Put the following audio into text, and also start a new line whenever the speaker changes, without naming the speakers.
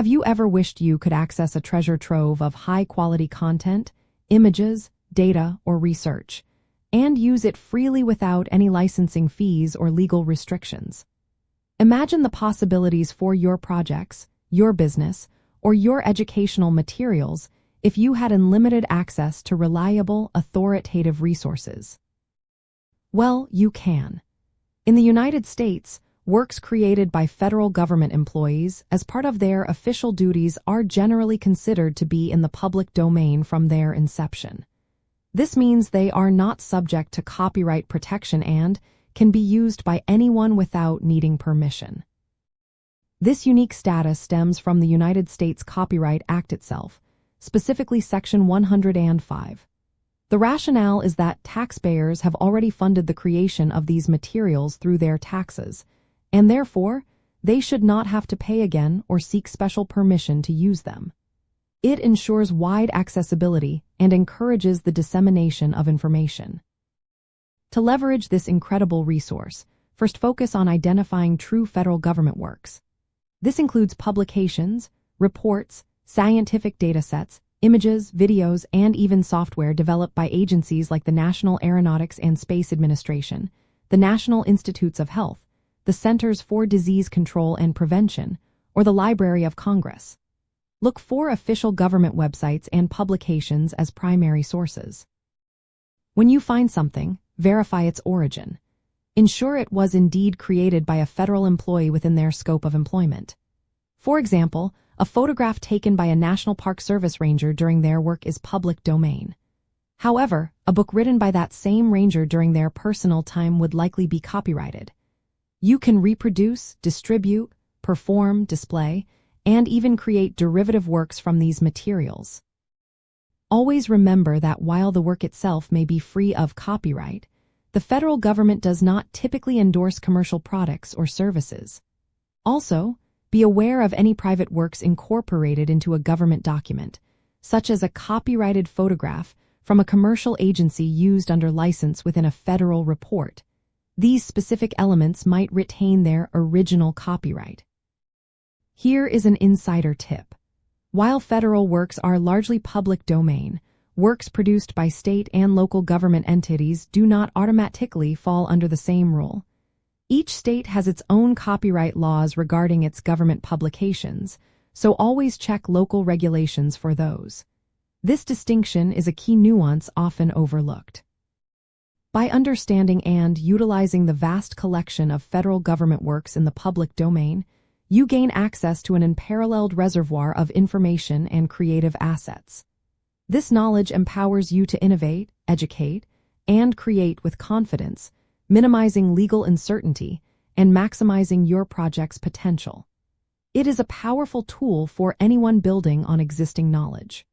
Have you ever wished you could access a treasure trove of high-quality content, images, data, or research, and use it freely without any licensing fees or legal restrictions? Imagine the possibilities for your projects, your business, or your educational materials if you had unlimited access to reliable, authoritative resources. Well, you can. In the United States, works created by federal government employees as part of their official duties are generally considered to be in the public domain from their inception. This means they are not subject to copyright protection and can be used by anyone without needing permission. This unique status stems from the United States Copyright Act itself, specifically Section 105. The rationale is that taxpayers have already funded the creation of these materials through their taxes, and therefore, they should not have to pay again or seek special permission to use them. It ensures wide accessibility and encourages the dissemination of information. To leverage this incredible resource, first focus on identifying true federal government works. This includes publications, reports, scientific datasets, images, videos, and even software developed by agencies like the National Aeronautics and Space Administration, the National Institutes of Health, the Centers for Disease Control and Prevention, or the Library of Congress. Look for official government websites and publications as primary sources. When you find something, verify its origin. Ensure it was indeed created by a federal employee within their scope of employment. For example, a photograph taken by a National Park Service ranger during their work is public domain. However, a book written by that same ranger during their personal time would likely be copyrighted. You can reproduce, distribute, perform, display, and even create derivative works from these materials. Always remember that while the work itself may be free of copyright, the federal government does not typically endorse commercial products or services. Also, be aware of any private works incorporated into a government document, such as a copyrighted photograph from a commercial agency used under license within a federal report. These specific elements might retain their original copyright. Here is an insider tip. While federal works are largely public domain, works produced by state and local government entities do not automatically fall under the same rule. Each state has its own copyright laws regarding its government publications, so always check local regulations for those. This distinction is a key nuance often overlooked. By understanding and utilizing the vast collection of federal government works in the public domain, you gain access to an unparalleled reservoir of information and creative assets. This knowledge empowers you to innovate, educate, and create with confidence, minimizing legal uncertainty and maximizing your project's potential. It is a powerful tool for anyone building on existing knowledge.